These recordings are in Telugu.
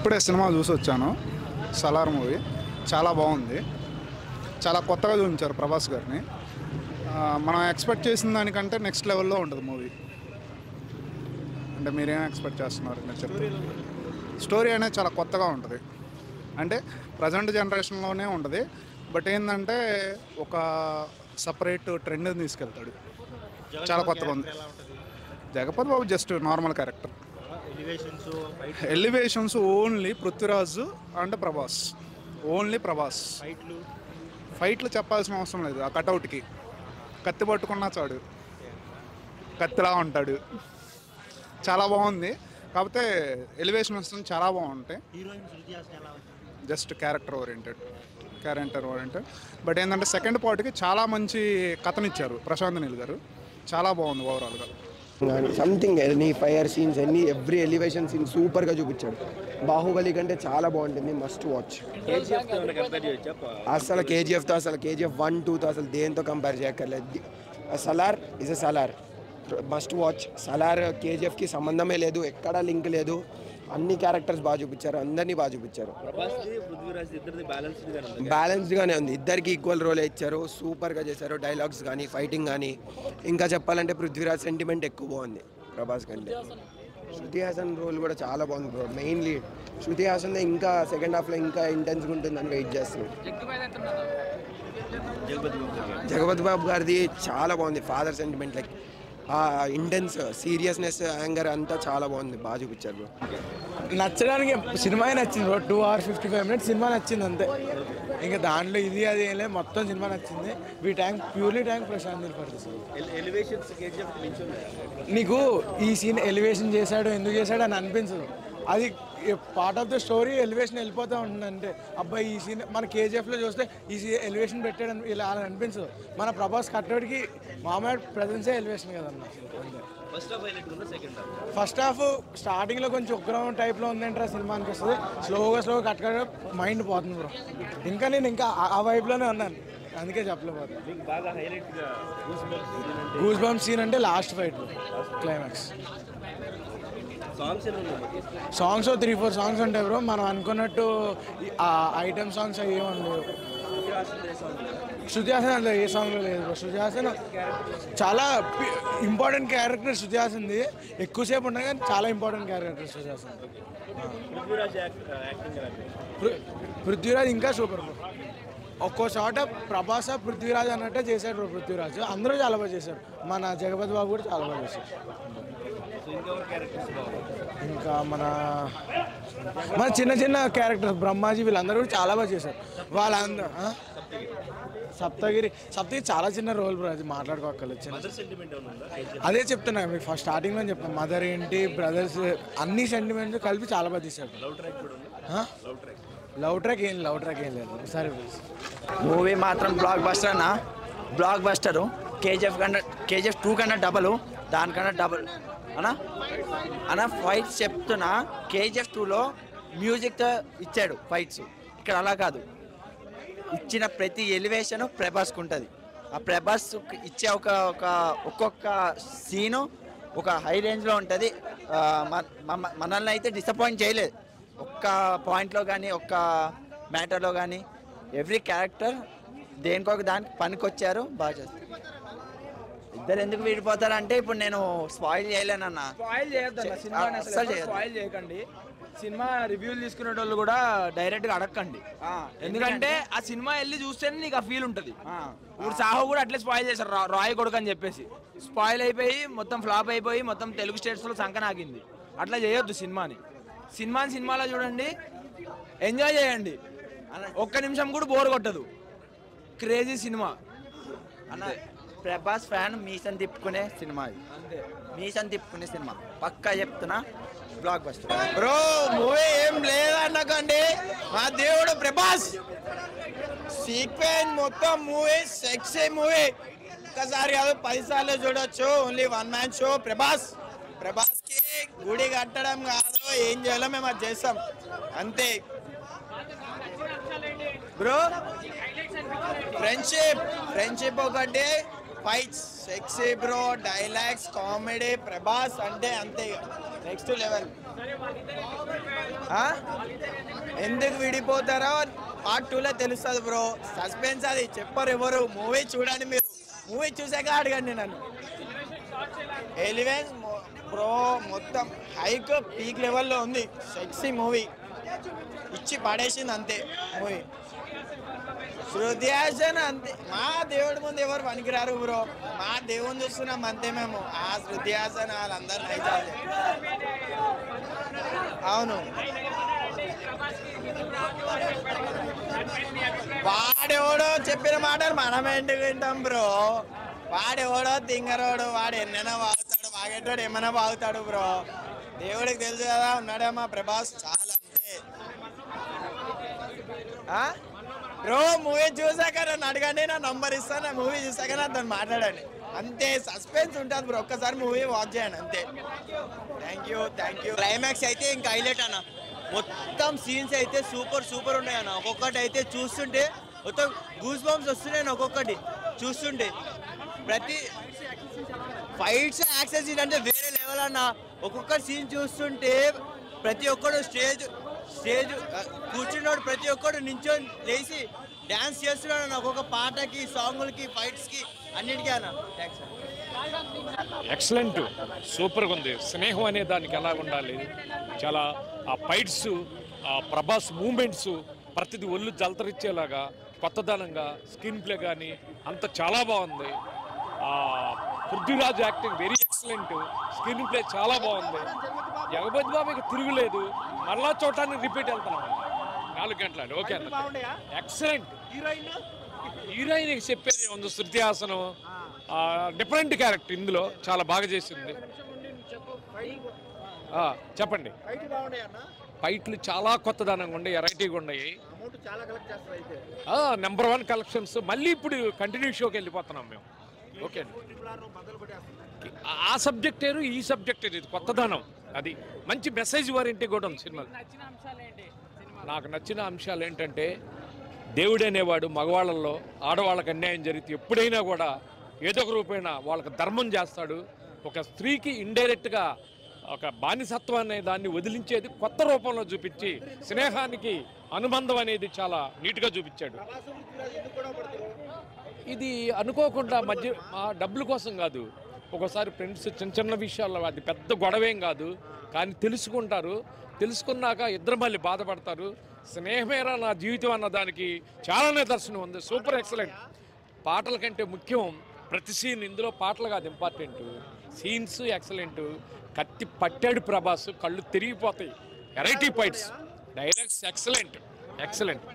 ఇప్పుడే సినిమా చూసి వచ్చాను. సలార్ మూవీ చాలా బాగుంది. చాలా కొత్తగా చూపించారు ప్రభాస్ గారిని. మనం ఎక్స్పెక్ట్ చేసిన దానికంటే నెక్స్ట్ లెవెల్లో ఉంటుంది మూవీ. అంటే మీరేం ఎక్స్పెక్ట్ చేస్తున్నారు? నేను చెప్తాను. స్టోరీ అనేది చాలా కొత్తగా ఉంటుంది. అంటే ప్రజెంట్ జనరేషన్లోనే ఉంటుంది. బట్ ఏంటంటే ఒక సపరేట్ ట్రెండ్ తీసుకెళ్తాడు. చాలా కొత్తగా ఉంది. Jagapathi Babu just normal character. Elevations only Prithviraj and Prabhas. Only Prabhas. ఫైట్లు చెప్పాల్సిన అవసరం లేదు. ఆ కటౌట్కి కత్తి పట్టుకున్నా చాడు, కత్తిలా ఉంటాడు. చాలా బాగుంది. కాకపోతే ఎలివేషన్స్ చాలా బాగుంటాయి. Just character oriented. బట్ ఏంటంటే సెకండ్ పార్ట్కి చాలా మంచి కథనిచ్చారు ప్రశాంత్ నీల్ గారు. చాలా బాగుంది ఓవరాల్గా. Something any fire scenes every elevation scene సూపర్గా చూపించాడు. బాహుబలి కంటే చాలా బాగుంటుంది. Must watch. అసలు కేజీఎఫ్తో కేజీఎఫ్ 1, 2తో అసలు దేంతో కంపేర్ చేయక్కర్లేదు. Salaar is a Salaar. Must watch. Salaar కేజీఎఫ్కి సంబంధమే లేదు, ఎక్కడా లింక్ లేదు. అన్ని క్యారెక్టర్స్ బాగా చూపించారు, అందరినీ బాగా చూపించారు. బ్యాలెన్స్డ్గానే ఉంది. ఇద్దరికి ఈక్వల్ రోల్ ఇచ్చారు. సూపర్గా చేశారు. డైలాగ్స్ కానీ ఫైటింగ్ కానీ. ఇంకా చెప్పాలంటే పృథ్వీరాజ్ సెంటిమెంట్ ఎక్కువ బాగుంది ప్రభాస్ కంటే. శృతి హాసన్ రోల్ కూడా చాలా బాగుంది బ్రో. మెయిన్లీ శృతి హాసన్ ఇంకా సెకండ్ హాఫ్లో ఇంకా ఇంటెన్స్గా ఉంటుందని వెయిట్ చేస్తున్నాం. జగపతి బాబు గారిది చాలా బాగుంది. Father sentiment like intense seriousness anger అంతా చాలా బాగుంది. బాగా చూపించారు బ్రో. నచ్చడానికి సినిమా నచ్చింది బ్రో. 2 hours 55 minutes సినిమా నచ్చింది అంతే. ఇంకా దాంట్లో ఇది అది ఏం లేదు, మొత్తం సినిమా నచ్చింది. ప్యూర్లీ ట్యాంక్ ప్రశాంత్ నీల్ నీకు ఈ సీన్ ఎలివేషన్ చేశాడు, ఎందుకు చేశాడు అని అనిపించదు. అది part of the story. Elevation వెళ్ళిపోతూ ఉంటుంది. అంటే అబ్బాయి ఈ సీన్ మన కేజీఎఫ్లో చూస్తే ఈ ఎలివేషన్ పెట్టాడని ఇలా అలా అనిపించదు. మన ప్రభాస్ కట్టడికి మామూలు ప్రజెన్సే ఎలివేషన్ కదన్న. ఫస్ట్ హాఫ్ స్టార్టింగ్లో కొంచెం ఉగ్రం టైప్లో ఉందంటే ఆ సినిమా అనిపిస్తుంది. స్లోగా కట్ మైండ్ పోతుంది బ్రో. నేను ఇంకా ఆ వైపులోనే ఉన్నాను, అందుకే చెప్పలేకపోతాను. గూస్ బంప్ సీన్ అంటే last fight climax. Songs 3-4 songs ఉంటాయి బ్రో. మనం అనుకున్నట్టు ఐటమ్ సాంగ్స్ అవి ఏమన్నా శృతి హాసన్ అందులో ఏ సాంగ్లో లేదు బ్రో. శృతి హాసన్ చాలా ఇంపార్టెంట్ క్యారెక్టర్. శృతి హాసన్ది ఎక్కువసేపు ఉన్నాయి కానీ చాలా ఇంపార్టెంట్ క్యారెక్టర్ శృతి హాసన్. పృథ్వీరాజ్ ఇంకా సూపర్ బ్రో. ఒక్కో చోట ప్రభాస్ పృథ్వీరాజ్ అన్నట్టే చేశాడు బ్రో. పృథ్వీరాజ్ అందరూ చాలా బాగా చేశారు. మన జగపతి బాబు కూడా చాలా బాగా చేశారు. ఇంకా మన చిన్న క్యారెక్టర్స్ బ్రహ్మాజీ వీళ్ళందరూ కూడా చాలా బాగా చేశారు. వాళ్ళందరూ సప్తగిరి చాలా చిన్న రోల్ బ్రో. అది మాట్లాడుకోగలచ్చు. అదే చెప్తున్నా మీకు ఫస్ట్ స్టార్టింగ్లో చెప్తాను. మదర్ ఏంటి, బ్రదర్స్ అన్ని సెంటిమెంట్స్ కలిపి చాలా బాగా తీశాడు. లవ్ ట్రాక్ ఏం లేదు. సరే మూవీ మాత్రం బ్లాక్ బస్టర్ అన్న. Blockbuster. కేజీఎఫ్ 2 కన్నా డబల్, దానికన్నా డబల్ అన్న. ఫైట్స్ చెప్తున్నా. కేజీఎఫ్ 2లో మ్యూజిక్తో ఇచ్చాడు ఫైట్స్. ఇక్కడ అలా కాదు. ఇచ్చిన ప్రతి ఎలివేషను ప్రభాస్కి ఉంటుంది. ఆ ప్రభాస్ ఇచ్చే ఒక్కొక్క సీను ఒక హై రేంజ్లో ఉంటుంది. మనల్ని అయితే డిసప్పాయింట్ చేయలేదు ఒక్క పాయింట్లో కానీ, ఒక్క మ్యాటర్లో కానీ. ఎవ్రీ క్యారెక్టర్ దేనికొక దానికి పనికొచ్చారు, బాగా చేస్తారు. ఇద్దరు ఎందుకు విడిపోతారంటే ఇప్పుడు నేను స్పాయిల్ చేయలేనన్నా. స్పాయిల్ చేయకండి. సినిమా రివ్యూలు తీసుకునే వాళ్ళు కూడా డైరెక్ట్గా అడగండి. ఎందుకంటే ఆ సినిమా వెళ్ళి చూస్తేనే నీకు ఆ ఫీల్ ఉంటుంది. ఇప్పుడు సాహో కూడా అట్లే స్పాయిల్ చేశారు, రాయ్ కొడుకు అని చెప్పేసి. స్పాయిల్ అయిపోయి మొత్తం ఫ్లాప్ అయిపోయి మొత్తం తెలుగు స్టేట్స్లో సంకనాగింది. అట్లా చేయొద్దు సినిమాలో చూడండి, ఎంజాయ్ చేయండి. ఒక్క నిమిషం కూడా బోర్ కొట్టదు. క్రేజీ సినిమా అన్న. ప్రభాస్ ఫ్యాన్ మీసం తిప్పుకునే సినిమా ఇది. మీసం తిప్పుకునే సినిమా పక్కా చెప్తున్నా. Block buster bro. మూవీ ఏం లేదన్నకండి. మా దేవుడు ప్రభాస్ సీక్వెన్స్ మొత్తం మూవీ సెక్సీ మూవీ. ఒక్కసారి కాదు 10 సార్లు చూడొచ్చు. Only 1 man show. ప్రభాస్కి గుడి కట్టడం కాదు, ఏం చేయాలో మేము అది చేస్తాం అంతే బ్రో. ఫ్రెండ్షిప్ ఒకటి, fights sexy bro, dialogues, comedy, Prabhas అంటే అంతే నెక్స్ట్ లెవెల్. ఎందుకు విడిపోతారో పార్ట్ 2లో తెలుస్తుంది బ్రో. సస్పెన్స్ అది చెప్పరు ఎవరు. మూవీ చూడండి, మీరు మూవీ చూసాక అడగండి నన్ను. ఎలివెన్స్ బ్రో మొత్తం హైక్ పీక్ లెవెల్లో ఉంది. సెక్సీ మూవీ ఇచ్చి పడేసింది అంతే మూవీ. శృతి హాసన్ అంతే, మా దేవుడి ముందు ఎవరు పనికిరారు బ్రో. మా దేవుని చూస్తున్నాం అంతే మేము. ఆ శృతి హాసన్ వాళ్ళందరూ నైజాలి. అవును, వాడెవడో చెప్పిన మాటలు మనం ఎందుకు వింటాం బ్రో. వాడెవడో తింగరోడు, వాడు ఎన్నైనా బాగుతాడు, వాగేటోడు ఏమైనా బాగుతాడు బ్రో. దేవుడికి తెలుసు కదా, ఉన్నాడేమో ప్రభాస్ చాలా అంతే. బ్రో మూవీ చూసాక నన్ను అడగండి, నా నంబర్ ఇస్తాను. నా మూవీ చూసాక నాతో మాట్లాడండి అంతే. సస్పెన్స్ ఉంటుంది బ్రో, ఒక్కసారి మూవీ వాచ్ చేయండి అంతే. Thank you. క్లైమాక్స్ అయితే ఇంకా హైలైట్ అన్న. మొత్తం సీన్స్ అయితే సూపర్ ఉన్నాయి అన్న. ఒక్కొక్కటి అయితే చూస్తుంటే మొత్తం గూస్ బంప్స్ వస్తున్నాయి ఒక్కొక్కటి చూస్తుంటే. ప్రతి ఫైట్స్ యాక్షన్ సీన్ అంటే వేరే లెవెల్ అన్న. ఒక్కొక్క సీన్ చూస్తుంటే ప్రతి ఒక్కడు స్టేజ్ కూర్చున్నాడు, ప్రతి ఒక్కడు నించొని లేచి డ్యాన్స్ చేస్తున్నాడు అన్న. ఒక్కొక్క పాటకి, సాంగులకి, ఫైట్స్కి అన్నిటికీ అన్న. థ్యాంక్స్ అన్న. ఎక్సలెంట్, సూపర్గా ఉంది. స్నేహం అనే దానికి ఎలా ఉండాలి, చాలా ఆ ఫైట్స్, ఆ ప్రభాస్ మూమెంట్స్ ప్రతిదీ ఒళ్ళు జలతరిచ్చేలాగా కొత్తదనంగా స్క్రీన్ ప్లే కానీ అంత చాలా బాగుంది. Prithviraj acting very excellent, screen play చాలా బాగుంది. జగపతి బాబుకి తిరుగులేదు, మరలా చూడటానికి రిపీట్ వెళ్తున్నాం 4 గంటలు. ఓకే అన్న, ఎక్సలెంట్. హీరోయిన్ చెప్పేది ఉంది, శృతి హాసన్ డిఫరెంట్ క్యారెక్టర్ ఇందులో చాలా బాగా చేసింది. చెప్పండి. ఫైట్లు చాలా కొత్తదనంగా ఉన్నాయి, వెరైటీగా ఉన్నాయి. Number 1 collections. మళ్ళీ ఇప్పుడు కంటిన్యూ షోకి వెళ్ళిపోతున్నాం మేము. ఓకే అండి, ఆ సబ్జెక్ట్ ఏరు, ఈ సబ్జెక్ట్ ఏరు, ఇది కొత్తదనం. అది మంచి మెసేజ్ వారింటి కూడా ఉంది సినిమా. నాకు నచ్చిన అంశాలు ఏంటంటే, దేవుడు అనేవాడు మగవాళ్ళల్లో ఆడవాళ్ళకి అన్యాయం జరిగితే ఎప్పుడైనా కూడా ఏదో ఒక రూపేణ వాళ్ళకి ధర్మం చేస్తాడు. ఒక స్త్రీకి ఇండైరెక్ట్గా ఒక బానిసత్వాన్ని దాన్ని వదిలించేది కొత్త రూపంలో చూపించి స్నేహానికి అనుబంధం అనేది చాలా నీట్గా చూపించాడు. ఇది అనుకోకుండా మధ్య డబ్బుల కోసం కాదు, ఒక్కోసారి ఫ్రెండ్స్ చిన్న విషయాల్లో అది పెద్ద గొడవేం కాదు, కానీ తెలుసుకుంటారు. తెలుసుకున్నాక ఇద్దరు మళ్ళీ బాధపడతారు. స్నేహమేరా నా జీవితం అన్న దానికి చాలా నిదర్శనం ఉంది. Super excellent. పాటల కంటే ముఖ్యం ప్రతి సీన్. ఇందులో పాటలు కాదు ఇంపార్టెంట్, సీన్స్ ఎక్సలెంట్. కత్తి పట్టాడు ప్రభాస్, కళ్ళు తిరిగిపోతాయి. Variety fights, dialogues excellent.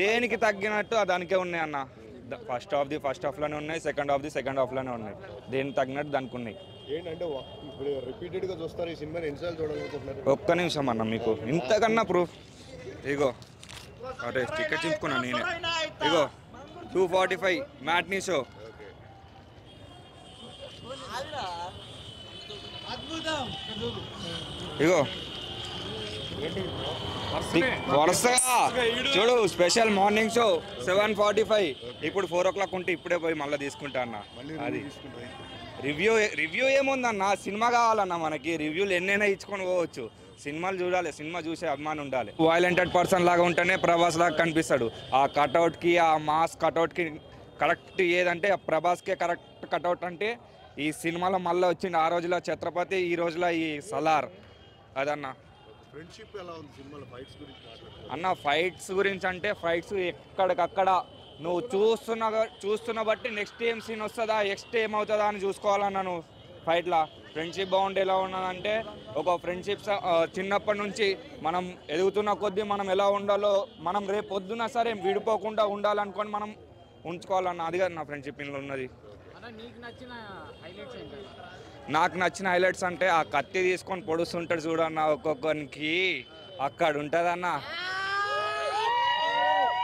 దేనికి తగ్గినట్టు దానికే ఉన్నాయి అన్న. ఫస్ట్ హాఫ్లోనే ఉన్నాయి, సెకండ్ హాఫ్లోనే ఉన్నాయి. దేనికి తగ్గినట్టు దానికి ఉన్నాయి. ఏంటంటే ఇప్పుడు రిపీటెడ్గా చూస్తారు ఈ సినిమాని, ఎన్నిసార్లు చూడాలనుకుంటున్నారు? ఒక్క నిమిషం అన్న, మీకు ఇంతకన్నా ప్రూఫ్. ఇగో అదే టికెట్ చింపుకున్నాను నేనే. ఇగో 245 మ్యాట్నీ షో. ఇగో వరుసగా చూడు, స్పెషల్ మార్నింగ్ షో 7:45. ఇప్పుడు 4 o'clock ఉంటే ఇప్పుడే పోయి మళ్ళీ తీసుకుంటా అన్న. అది రివ్యూ ఏముందన్న, సినిమా కావాలన్న మనకి. రివ్యూలు ఎన్నైనా ఇచ్చుకొని పోవచ్చు. సినిమాలు చూడాలి, సినిమా చూసే అభిమానం ఉండాలి. వైలెంటెడ్ పర్సన్ లాగా ఉంటేనే ప్రభాస్ లాగా కనిపిస్తాడు. ఆ కటౌట్కి, ఆ మాస్ కటౌట్కి కరెక్ట్ ఏదంటే ప్రభాస్కే కరెక్ట్ కటౌట్ అంటే ఈ సినిమాలో మళ్ళీ వచ్చింది. ఆ రోజులో ఛత్రపతి, ఈ రోజులో ఈ సలార్. అదన్న ఫ్రెండ్షిప్ ఎలా ఉంది సినిమాలో? ఫైట్స్ గురించి అన్న, ఫైట్స్ గురించి అంటే ఫైట్స్ ఎక్కడికక్కడ నువ్వు చూస్తున్న బట్టి నెక్స్ట్ ఏం సీన్ వస్తుందా, నెక్స్ట్ ఏమవుతుందా అని చూసుకోవాలన్నా నువ్వు ఫైట్లా. ఫ్రెండ్షిప్ బాగుంటే ఎలా ఉన్నదంటే, ఒక ఫ్రెండ్షిప్ చిన్నప్పటి నుంచి మనం ఎదుగుతున్న కొద్దీ మనం ఎలా ఉండాలో, మనం రేపు పొద్దున సరే విడిపోకుండా ఉండాలనుకొని మనం ఉంచుకోవాలన్న. అది కాదు నా ఫ్రెండ్షిప్ ఇందులో ఉన్నది. నాకు నచ్చిన హైలైట్స్ అంటే ఆ కత్తి తీసుకొని పొడుస్తుంటాడు చూడన్న ఒక్కొక్కరికి, అక్కడ ఉంటుందన్న.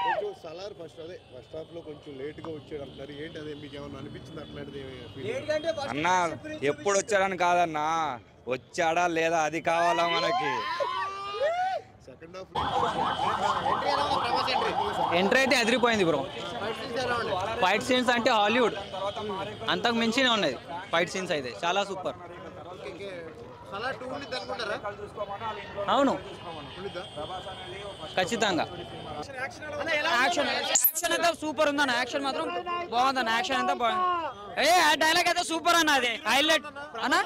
కొంచెం సలార్ ఫస్ట్ హాఫ్లో కొంచెం లేట్గా వచ్చాడు అంటారు. ఏంటి అదే మీకు ఏమన్నా అనిపించింది అట్లాంటిది? అన్న ఎప్పుడు వచ్చాడని కాదన్నా, వచ్చాడా లేదా అది కావాలా మనకి. సెకండ్ హాఫ్ ఎంట్రీ అయితే అదిరిపోయింది బ్రో. ఫైట్ సీన్స్ అంటే హాలీవుడ్ అంతకు మించినే ఉన్నది. ఫైట్ సీన్స్ అయితే చాలా సూపర్. అవును ఖచ్చితంగా. యాక్షన్ అయితే సూపర్ ఉందన్న. యాక్షన్ మాత్రం బాగుందన్న. యాక్షన్ అంతా బాగుంది. ఆ డైలాగ్ అయితే సూపర్ అన్న. అది హైలైట్ అన్న.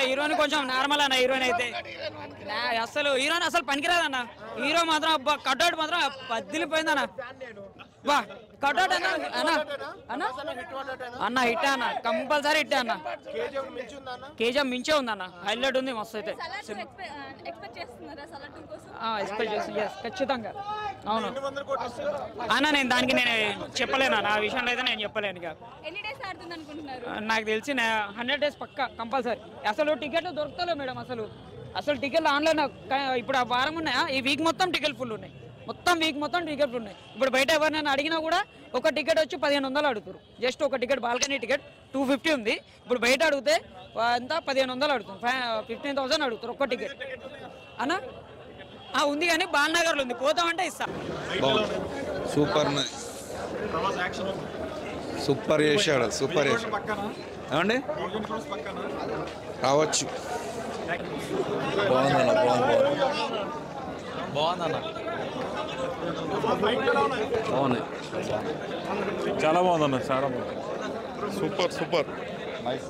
హీరోయిన్ కొంచెం నార్మల్ అన్న. హీరోయిన్ అయితే హీరోయిన్ అసలు పనికిరాదన్న. హీరో మాత్రం కట్అవుట్ మాత్రం పద్దిలిపోయిందన్న. బా కట్అవుట్ అన్న అన్న హిట్ అన్న. కంపల్సరీ హిట్ అన్న. కేజీఎఫ్ మించే ఉందన్న. హైలైట్ ఉంది మస్తు అయితే. ఎక్స్పెక్ట్ చేసి ఖచ్చితంగా. అవును అన్న. నేను దానికి నేను చెప్పలేను అన్న. ఆ విషయంలో అయితే నేను చెప్పలేను. ఇక నాకు తెలిసి 100 days పక్కా కంపల్సరీ. అసలు టికెట్లు దొరుకుతలేవు మేడం. అసలు టికెట్లు ఆన్లైన్ ఇప్పుడు ఆ వారం ఉన్నాయా? ఈ వీక్ మొత్తం టికెట్ ఫుల్ ఉన్నాయి. మొత్తం వీక్ మొత్తం టికెట్లు ఉన్నాయి. ఇప్పుడు బయట ఎవరినైనా అడిగినా కూడా ఒక టికెట్ వచ్చి 1500 అడుగుతారు. జస్ట్ ఒక టికెట్ బాల్కనీ టికెట్ 250 ఉంది. ఇప్పుడు బయట అడిగితే అంతా 1500 అడుగుతారు. 15,000 అడుగుతారు ఒక్క టికెట్ అన్న. ఉంది కానీ బాలనగర్లో ఉంది. పోతామంటే ఇస్తా. సూపర్ సూపర్ చేశాడు. సూపర్ చేశాడు. ఏమండి రావచ్చు. బాగుందన్న. బాగుందన్న. బాగుంది. చాలా బాగుందన్న. చాలా బాగుంది. Super nice.